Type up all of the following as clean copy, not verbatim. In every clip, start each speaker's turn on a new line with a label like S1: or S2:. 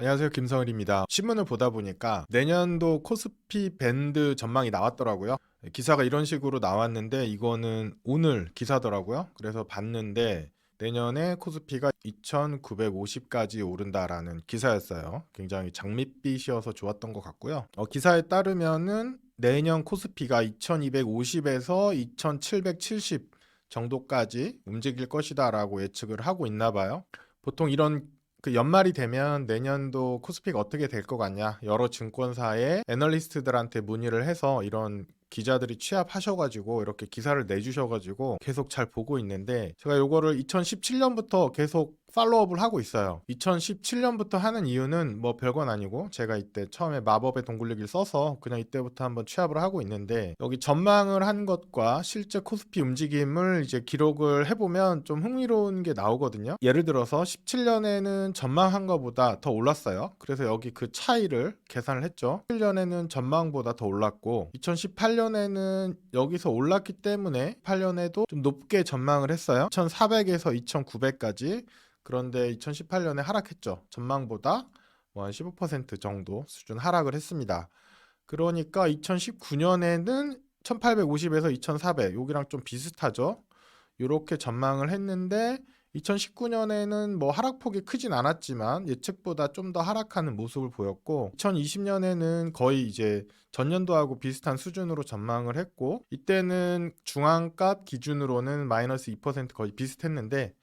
S1: 안녕하세요. 김성일입니다. 신문을 보다 보니까 내년도 코스피 밴드 전망이 나왔더라고요. 기사가 이런 식으로 나왔는데 이거는 오늘 기사더라고요. 그래서 봤는데 내년에 코스피가 2,950까지 오른다라는 기사였어요. 굉장히 장밋빛이어서 좋았던 것 같고요. 기사에 따르면은 내년 코스피가 2,250에서 2,770 정도까지 움직일 것이다라고 예측을 하고 있나 봐요. 보통 이런 연말이 되면 내년도 코스피가 어떻게 될 것 같냐, 여러 증권사의 애널리스트들한테 문의를 해서 이런 기자들이 취합하셔가지고 이렇게 기사를 내주셔가지고 계속 잘 보고 있는데, 제가 요거를 2017년부터 계속 팔로우업을 하고 있어요. 2017년부터 하는 이유는 뭐 별건 아니고, 제가 이때 처음에 마법의 동굴리기를 써서 그냥 이때부터 한번 취합을 하고 있는데, 여기 전망을 한 것과 실제 코스피 움직임을 이제 기록을 해보면 좀 흥미로운 게 나오거든요. 예를 들어서 17년에는 전망한 것보다 더 올랐어요. 그래서 여기 그 차이를 계산을 했죠. 17년에는 전망보다 더 올랐고 2018년에는 여기서 올랐기 때문에 8년에도 좀 높게 전망을 했어요. 1400에서 2900까지. 그런데 2018년에 하락했죠. 전망보다 뭐 한 15% 정도 수준 하락을 했습니다. 그러니까 2019년에는 1850에서 2400, 여기랑 좀 비슷하죠. 이렇게 전망을 했는데 2019년에는 뭐 하락폭이 크진 않았지만 예측보다 좀 더 하락하는 모습을 보였고, 2020년에는 거의 이제 전년도하고 비슷한 수준으로 전망을 했고, 이때는 중앙값 기준으로는 마이너스 2% 거의 비슷했는데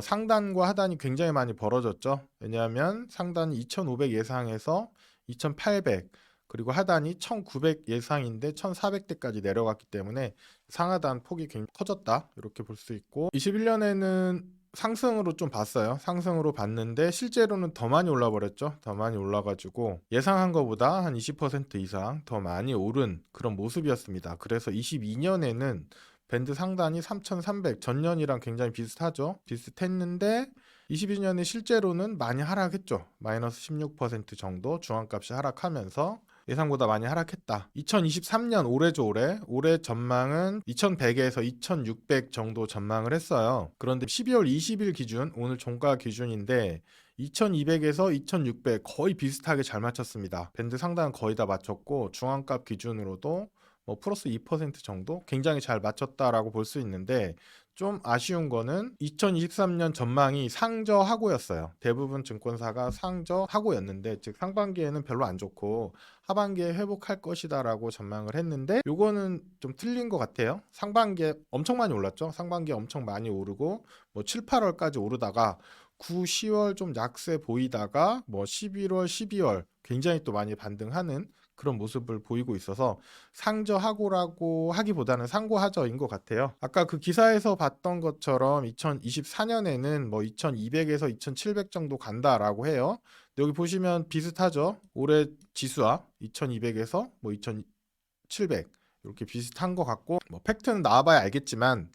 S1: 상단과 하단이 굉장히 많이 벌어졌죠. 왜냐하면 상단이 2,500 예상에서 2,800, 그리고 하단이 1,900 예상인데 1,400대까지 내려갔기 때문에 상하단 폭이 굉장히 커졌다, 이렇게 볼 수 있고, 21년에는 상승으로 좀 봤어요. 상승으로 봤는데 실제로는 더 많이 올라 버렸죠. 더 많이 올라가지고 예상한 것보다 한 20% 이상 더 많이 오른 그런 모습이었습니다. 그래서 22년에는 밴드 상단이 3,300, 전년이랑 굉장히 비슷하죠. 비슷했는데 22년에 실제로는 많이 하락했죠. 마이너스 16% 정도 중앙값이 하락하면서 예상보다 많이 하락했다. 2023년 올해죠, 올해. 올해 전망은 2100에서 2600 정도 전망을 했어요. 그런데 12월 20일 기준, 오늘 종가 기준인데 2200에서 2600 거의 비슷하게 잘 맞췄습니다. 밴드 상단은 거의 다 맞췄고 중앙값 기준으로도 뭐 플러스 2% 정도 굉장히 잘 맞췄다라고 볼 수 있는데, 좀 아쉬운 거는 2023년 전망이 상저하고였어요. 대부분 증권사가 상저하고였는데, 즉 상반기에는 별로 안 좋고 하반기에 회복할 것이다라고 전망을 했는데, 요거는 좀 틀린 것 같아요. 상반기에 엄청 많이 올랐죠. 상반기에 엄청 많이 오르고 뭐 7, 8월까지 오르다가 9, 10월 좀 약세 보이다가 뭐 11월, 12월 굉장히 또 많이 반등하는 그런 모습을 보이고 있어서 상저하고라고 하기보다는 상고하저인 것 같아요. 아까 그 기사에서 봤던 것처럼 2024년에는 뭐 2200에서 2700 정도 간다라고 해요. 여기 보시면 비슷하죠. 올해 지수와 2200에서 뭐 2700 이렇게 비슷한 것 같고, 뭐 팩트는 나와봐야 알겠지만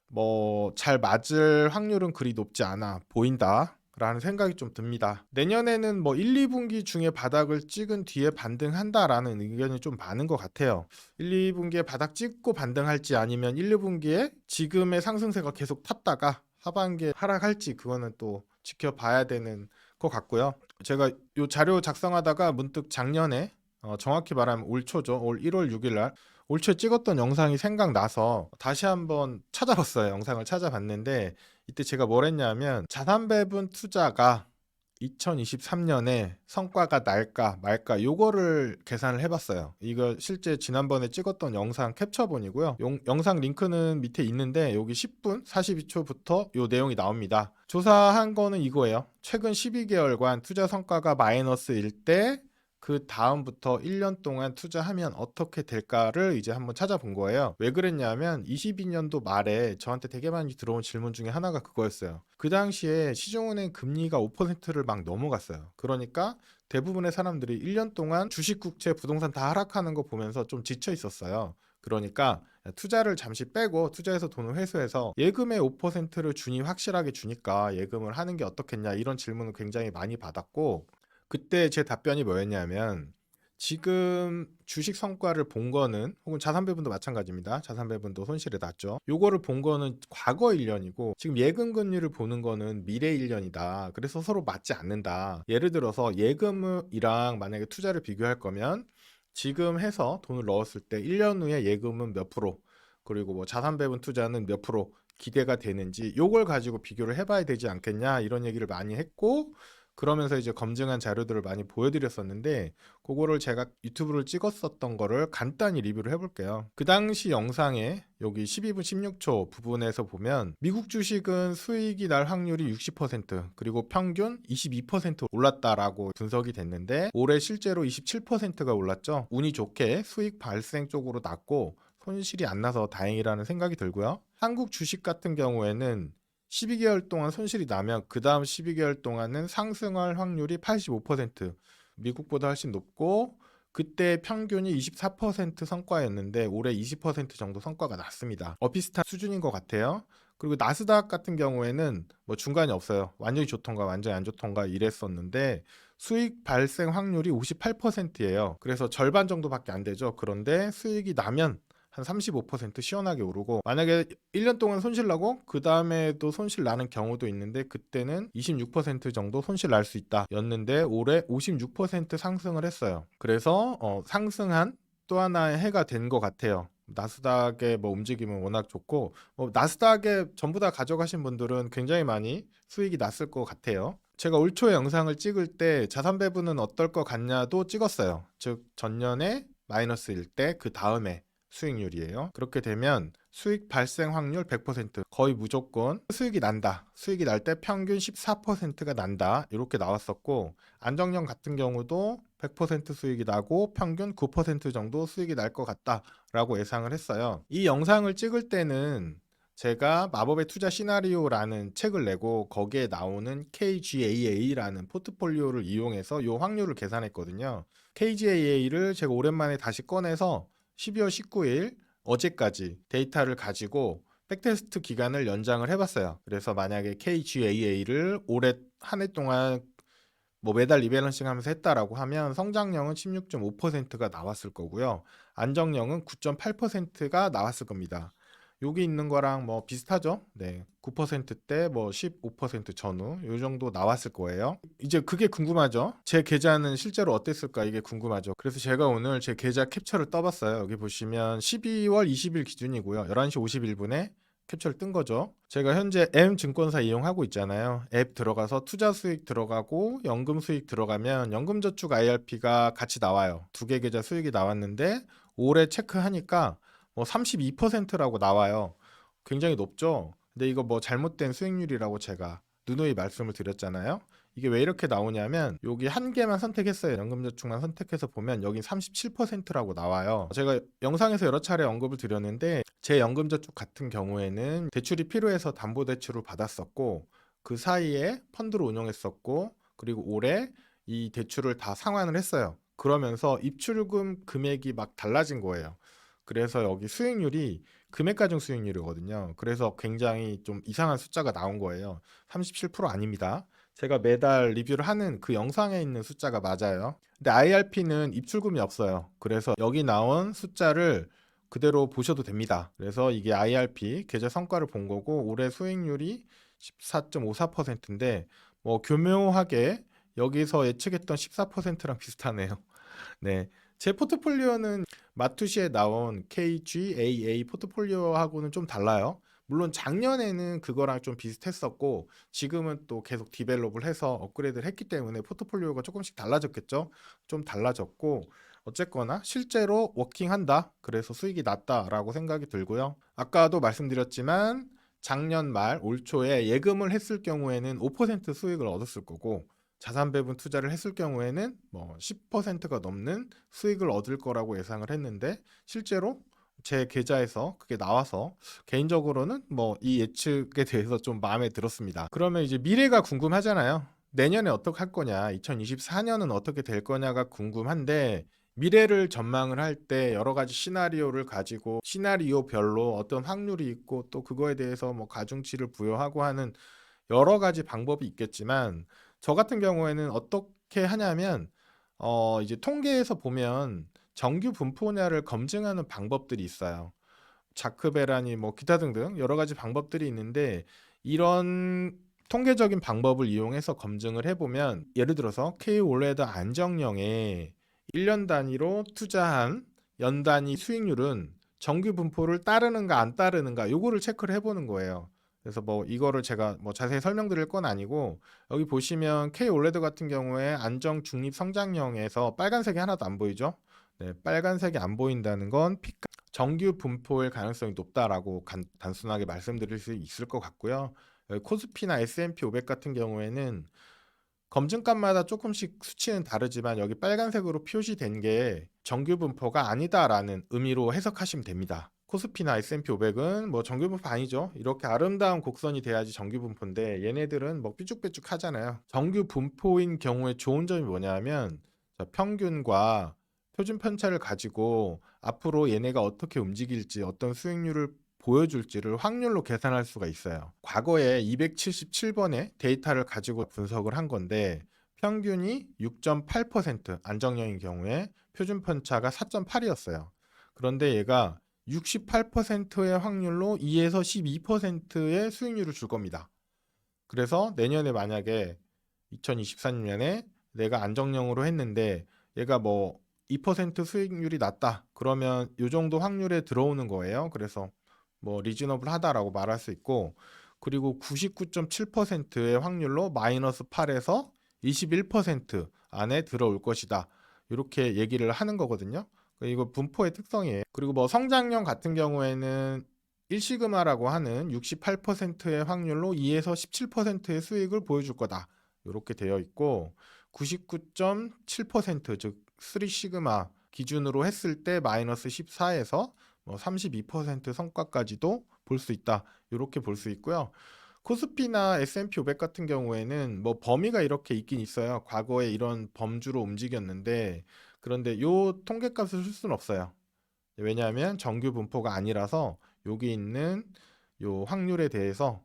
S1: 뭐 잘 맞을 확률은 그리 높지 않아 보인다 라는 생각이 좀 듭니다. 내년에는 뭐 1, 2분기 중에 바닥을 찍은 뒤에 반등한다라는 의견이 좀 많은 것 같아요. 1, 2분기에 바닥 찍고 반등할지, 아니면 1, 2분기에 지금의 상승세가 계속 탔다가 하반기에 하락할지, 그거는 또 지켜봐야 되는 것 같고요. 제가 이 자료 작성하다가 문득 작년에, 정확히 말하면 올 초죠. 올 1월 6일 날 올 초에 찍었던 영상이 생각나서 다시 한번 찾아봤어요. 영상을 찾아봤는데 이때 제가 뭘 했냐면, 자산 배분 투자가 2023년에 성과가 날까 말까 요거를 계산을 해봤어요. 이거 실제 지난번에 찍었던 영상 캡처본이고요. 영상 링크는 밑에 있는데 여기 10분 42초부터 요 내용이 나옵니다. 조사한 거는 이거예요. 최근 12개월간 투자 성과가 마이너스일 때 그 다음부터 1년 동안 투자하면 어떻게 될까를 이제 한번 찾아본 거예요. 왜 그랬냐면 22년도 말에 저한테 되게 많이 들어온 질문 중에 하나가 그거였어요. 그 당시에 시중은행 금리가 5%를 막 넘어갔어요. 그러니까 대부분의 사람들이 1년 동안 주식, 국채, 부동산 다 하락하는 거 보면서 좀 지쳐 있었어요. 그러니까 투자를 잠시 빼고 투자해서 돈을 회수해서 예금의 5%를 준이 확실하게 주니까 예금을 하는 게 어떻겠냐, 이런 질문을 굉장히 많이 받았고, 그때 제 답변이 뭐였냐면, 지금 주식 성과를 본 거는 혹은 자산 배분도 마찬가지입니다. 자산 배분도 손실이 났죠. 요거를 본 거는 과거 1년이고 지금 예금 금리를 보는 거는 미래 1년이다. 그래서 서로 맞지 않는다. 예를 들어서 예금이랑 만약에 투자를 비교할 거면 지금 해서 돈을 넣었을 때 1년 후에 예금은 몇 프로, 그리고 뭐 자산 배분 투자는 몇 프로 기대가 되는지 요걸 가지고 비교를 해봐야 되지 않겠냐 이런 얘기를 많이 했고, 그러면서 이제 검증한 자료들을 많이 보여드렸었는데 그거를 제가 유튜브를 찍었었던 거를 간단히 리뷰를 해볼게요. 그 당시 영상에 여기 12분 16초 부분에서 보면 미국 주식은 수익이 날 확률이 60% 그리고 평균 22% 올랐다라고 분석이 됐는데 올해 실제로 27%가 올랐죠. 운이 좋게 수익 발생 쪽으로 났고 손실이 안 나서 다행이라는 생각이 들고요. 한국 주식 같은 경우에는 12개월 동안 손실이 나면 그 다음 12개월 동안은 상승할 확률이 85%, 미국보다 훨씬 높고 그때 평균이 24% 성과였는데 올해 20% 정도 성과가 났습니다. 비슷한 수준인 것 같아요. 그리고 나스닥 같은 경우에는 뭐 중간이 없어요. 완전히 좋던가 완전히 안 좋던가 이랬었는데 수익 발생 확률이 58%예요. 그래서 절반 정도밖에 안 되죠. 그런데 수익이 나면 한 35% 시원하게 오르고, 만약에 1년 동안 손실 나고 그 다음에도 손실 나는 경우도 있는데 그때는 26% 정도 손실 날 수 있다 였는데 올해 56% 상승을 했어요. 그래서 상승한 또 하나의 해가 된 것 같아요. 나스닥의 뭐 움직임은 워낙 좋고 나스닥에 전부 다 가져가신 분들은 굉장히 많이 수익이 났을 것 같아요. 제가 올 초에 영상을 찍을 때 자산 배분은 어떨 것 같냐도 찍었어요. 즉 전년에 마이너스일 때 그 다음에 수익률이에요. 그렇게 되면 수익 발생 확률 100%, 거의 무조건 수익이 난다. 수익이 날 때 평균 14%가 난다. 이렇게 나왔었고 안정형 같은 경우도 100% 수익이 나고 평균 9% 정도 수익이 날 것 같다라고 예상을 했어요. 이 영상을 찍을 때는 제가 마법의 투자 시나리오라는 책을 내고 거기에 나오는 KGAA라는 포트폴리오를 이용해서 이 확률을 계산했거든요. KGAA를 제가 오랜만에 다시 꺼내서 12월 19일 어제까지 데이터를 가지고 백테스트 기간을 연장을 해봤어요. 그래서 만약에 KGAA를 올해 한 해 동안 뭐 매달 리밸런싱 하면서 했다라고 하면 성장률은 16.5%가 나왔을 거고요. 안정률은 9.8%가 나왔을 겁니다. 여기 있는 거랑 뭐 비슷하죠? 네. 9%대 뭐 15% 전후 요 정도 나왔을 거예요. 이제 그게 궁금하죠? 제 계좌는 실제로 어땠을까 이게 궁금하죠. 그래서 제가 오늘 제 계좌 캡처를 떠봤어요. 여기 보시면 12월 20일 기준이고요. 11시 51분에 캡처를 뜬 거죠. 제가 현재 M증권사 이용하고 있잖아요. 앱 들어가서 투자 수익 들어가고 연금 수익 들어가면 연금저축 IRP가 같이 나와요. 두 개 계좌 수익이 나왔는데 올해 체크하니까 뭐 32%라고 나와요. 굉장히 높죠. 근데 이거 뭐 잘못된 수익률이라고 제가 누누이 말씀을 드렸잖아요. 이게 왜 이렇게 나오냐면 여기 한 개만 선택했어요. 연금저축만 선택해서 보면 여기 37%라고 나와요. 제가 영상에서 여러 차례 언급을 드렸는데 제 연금저축 같은 경우에는 대출이 필요해서 담보대출을 받았었고 그 사이에 펀드를 운영했었고 그리고 올해 이 대출을 다 상환을 했어요. 그러면서 입출금 금액이 막 달라진 거예요. 그래서 여기 수익률이 금액 가중 수익률이거든요. 그래서 굉장히 좀 이상한 숫자가 나온 거예요. 37% 아닙니다. 제가 매달 리뷰를 하는 그 영상에 있는 숫자가 맞아요. 근데 IRP는 입출금이 없어요. 그래서 여기 나온 숫자를 그대로 보셔도 됩니다. 그래서 이게 IRP 계좌 성과를 본 거고 올해 수익률이 14.54%인데 뭐 교묘하게 여기서 예측했던 14%랑 비슷하네요. 네. 제 포트폴리오는 마투시에 나온 KGAA 포트폴리오하고는 좀 달라요. 물론 작년에는 그거랑 좀 비슷했었고 지금은 또 계속 디벨롭을 해서 업그레이드를 했기 때문에 포트폴리오가 조금씩 달라졌겠죠. 좀 달라졌고 어쨌거나 실제로 워킹한다. 그래서 수익이 났다라고 생각이 들고요. 아까도 말씀드렸지만 작년 말 올 초에 예금을 했을 경우에는 5% 수익을 얻었을 거고 자산 배분 투자를 했을 경우에는 뭐 10%가 넘는 수익을 얻을 거라고 예상을 했는데 실제로 제 계좌에서 그게 나와서 개인적으로는 뭐 이 예측에 대해서 좀 마음에 들었습니다. 그러면 이제 미래가 궁금하잖아요. 내년에 어떻게 할 거냐, 2024년은 어떻게 될 거냐가 궁금한데 미래를 전망을 할 때 여러 가지 시나리오를 가지고 시나리오별로 어떤 확률이 있고 또 그거에 대해서 뭐 가중치를 부여하고 하는 여러 가지 방법이 있겠지만 저 같은 경우에는 어떻게 하냐면 이제 통계에서 보면 정규 분포냐를 검증하는 방법들이 있어요. 자크베라니 뭐 기타 등등 여러 가지 방법들이 있는데 이런 통계적인 방법을 이용해서 검증을 해보면 예를 들어서 K-올레드 안정형에 1년 단위로 투자한 연 단위 수익률은 정규 분포를 따르는가 안 따르는가 요거를 체크를 해보는 거예요. 그래서 뭐 이거를 제가 뭐 자세히 설명드릴 건 아니고 여기 보시면 K-올레드 같은 경우에 안정 중립 성장형에서 빨간색이 하나도 안 보이죠? 네, 빨간색이 안 보인다는 건 정규 분포일 가능성이 높다라고 단순하게 말씀드릴 수 있을 것 같고요. 코스피나 S&P 500 같은 경우에는 검증값마다 조금씩 수치는 다르지만 여기 빨간색으로 표시된 게 정규 분포가 아니다라는 의미로 해석하시면 됩니다. 코스피나 S&P 500은 뭐 정규 분포 아니죠. 이렇게 아름다운 곡선이 돼야지 정규 분포인데 얘네들은 뭐 삐죽삐죽 하잖아요. 정규 분포인 경우에 좋은 점이 뭐냐면 평균과 표준 편차를 가지고 앞으로 얘네가 어떻게 움직일지 어떤 수익률을 보여줄지를 확률로 계산할 수가 있어요. 과거에 277번의 데이터를 가지고 분석을 한 건데 평균이 6.8% 안정형인 경우에 표준 편차가 4.8이었어요. 그런데 얘가 68%의 확률로 2에서 12%의 수익률을 줄 겁니다. 그래서 내년에 만약에 2024년에 내가 안정형으로 했는데 얘가 뭐 2% 수익률이 낮다. 그러면 이 정도 확률에 들어오는 거예요. 그래서 뭐 리즈너블 하다라고 말할 수 있고 그리고 99.7%의 확률로 마이너스 8에서 21% 안에 들어올 것이다. 이렇게 얘기를 하는 거거든요. 이거 분포의 특성이에요. 그리고 뭐 성장형 같은 경우에는 1시그마라고 하는 68%의 확률로 2에서 17%의 수익을 보여줄 거다. 이렇게 되어 있고 99.7%즉 3시그마 기준으로 했을 때 마이너스 14에서 뭐 32% 성과까지도 볼 수 있다. 이렇게 볼 수 있고요. 코스피나 S&P 500 같은 경우에는 뭐 범위가 이렇게 있긴 있어요. 과거에 이런 범주로 움직였는데 그런데 요 통계값을 쓸 수는 없어요. 왜냐하면 정규 분포가 아니라서 여기 있는 요 확률에 대해서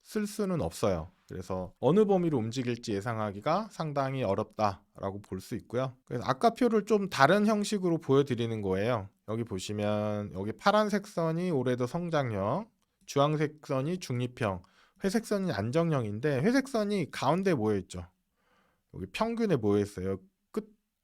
S1: 쓸 수는 없어요. 그래서 어느 범위로 움직일지 예상하기가 상당히 어렵다라고 볼 수 있고요. 그래서 아까 표를 좀 다른 형식으로 보여드리는 거예요. 여기 보시면 여기 파란색 선이 올해도 성장형, 주황색 선이 중립형, 회색 선이 안정형인데 회색 선이 가운데 모여 있죠. 여기 평균에 모여 있어요.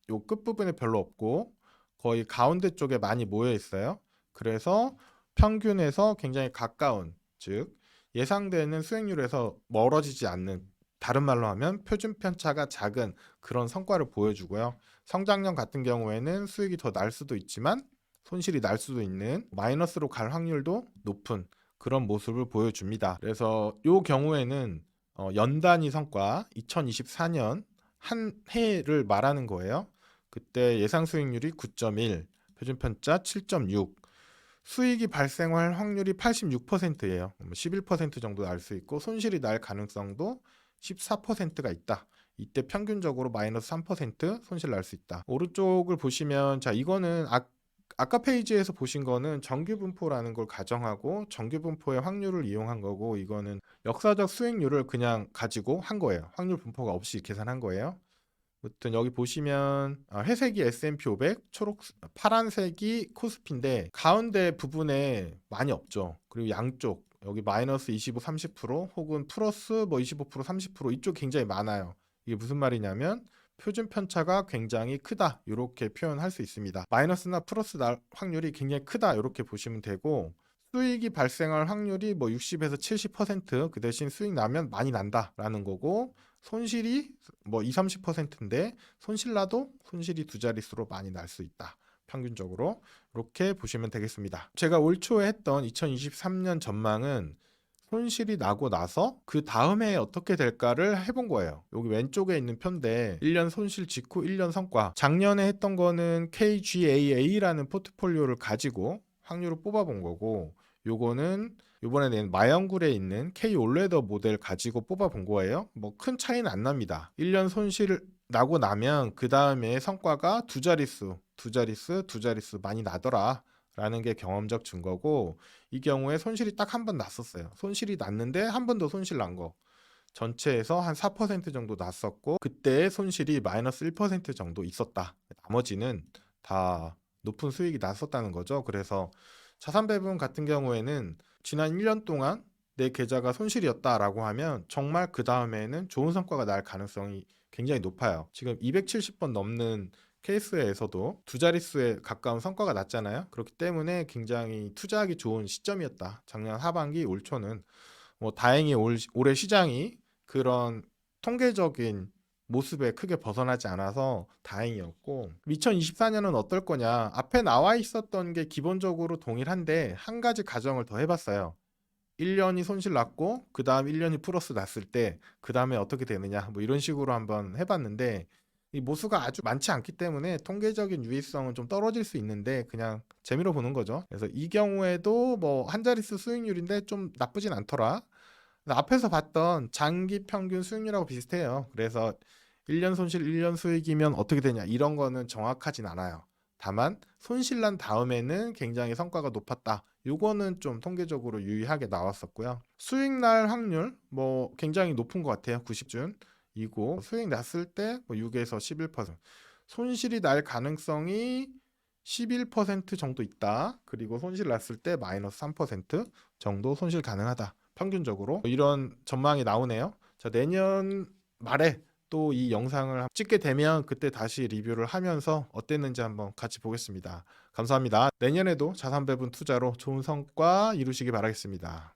S1: 요 끝부분에 별로 없고 거의 가운데 쪽에 많이 모여 있어요. 그래서 평균에서 굉장히 가까운, 즉 예상되는 수익률에서 멀어지지 않는, 다른 말로 하면 표준 편차가 작은 그런 성과를 보여주고요. 성장형 같은 경우에는 수익이 더 날 수도 있지만 손실이 날 수도 있는, 마이너스로 갈 확률도 높은 그런 모습을 보여줍니다. 그래서 이 경우에는 연단위 성과 2024년 한 해를 말하는 거예요. 그때 예상 수익률이 9.1, 표준 편차 7.6, 수익이 발생할 확률이 86%예요. 11% 정도 날 수 있고 손실이 날 가능성도 14%가 있다. 이때 평균적으로 마이너스 3% 손실 날 수 있다. 오른쪽을 보시면 자 이거는 아까 페이지에서 보신 거는 정규 분포라는 걸 가정하고 정규 분포의 확률을 이용한 거고 이거는 역사적 수익률을 그냥 가지고 한 거예요. 확률 분포가 없이 계산한 거예요. 아무튼 여기 보시면 회색이 S&P 500, 파란색이 코스피인데 가운데 부분에 많이 없죠. 그리고 양쪽 여기 마이너스 25, 30% 혹은 플러스 뭐 25%, 30% 이쪽 굉장히 많아요. 이게 무슨 말이냐면 표준 편차가 굉장히 크다 이렇게 표현할 수 있습니다. 마이너스나 플러스 날 확률이 굉장히 크다 이렇게 보시면 되고 수익이 발생할 확률이 뭐 60에서 70%그 대신 수익 나면 많이 난다라는 거고 손실이 뭐 2, 30%인데 손실 나도 손실이 두 자릿수로 많이 날 수 있다. 평균적으로 이렇게 보시면 되겠습니다. 제가 올 초에 했던 2023년 전망은 손실이 나고 나서 그 다음에 어떻게 될까를 해본 거예요. 여기 왼쪽에 있는 편인데 1년 손실 직후 1년 성과. 작년에 했던 거는 KGAA라는 포트폴리오를 가지고 확률을 뽑아본 거고 요거는 이번에 낸 마영굴에 있는 K-올레더 모델 가지고 뽑아본 거예요. 뭐 큰 차이는 안 납니다. 1년 손실 나고 나면 그 다음에 성과가 두 자릿수 많이 나더라. 라는 게 경험적 증거고 이 경우에 손실이 딱 한 번 났었어요. 손실이 났는데 한 번 더 손실 난 거. 전체에서 한 4% 정도 났었고 그때의 손실이 마이너스 1% 정도 있었다. 나머지는 다 높은 수익이 났었다는 거죠. 그래서 자산 배분 같은 경우에는 지난 1년 동안 내 계좌가 손실이었다라고 하면 정말 그 다음에는 좋은 성과가 날 가능성이 굉장히 높아요. 지금 270번 넘는 케이스에서도 두 자릿수에 가까운 성과가 났잖아요. 그렇기 때문에 굉장히 투자하기 좋은 시점이었다. 작년 하반기, 올 초는 뭐 다행히 올해 시장이 그런 통계적인 모습에 크게 벗어나지 않아서 다행이었고 2024년은 어떨 거냐 앞에 나와 있었던 게 기본적으로 동일한데 한 가지 가정을 더 해봤어요. 1년이 손실 났고 그 다음 1년이 플러스 났을 때 그 다음에 어떻게 되느냐 뭐 이런 식으로 한번 해봤는데 이 모수가 아주 많지 않기 때문에 통계적인 유의성은 좀 떨어질 수 있는데 그냥 재미로 보는 거죠. 그래서 이 경우에도 뭐 한 자릿수 수익률인데 좀 나쁘진 않더라. 앞에서 봤던 장기 평균 수익률하고 비슷해요. 그래서 1년 손실 1년 수익이면 어떻게 되냐 이런 거는 정확하진 않아요. 다만 손실 난 다음에는 굉장히 성과가 높았다. 요거는 좀 통계적으로 유의하게 나왔었고요. 수익 날 확률 뭐 굉장히 높은 것 같아요. 90준 이고 수익 났을 때 뭐 6에서 11%, 손실이 날 가능성이 11% 정도 있다. 그리고 손실 났을 때 마이너스 3% 정도 손실 가능하다. 평균적으로 이런 전망이 나오네요. 자, 내년 말에 또 이 영상을 찍게 되면 그때 다시 리뷰를 하면서 어땠는지 한번 같이 보겠습니다. 감사합니다. 내년에도 자산 배분 투자로 좋은 성과 이루시기 바라겠습니다.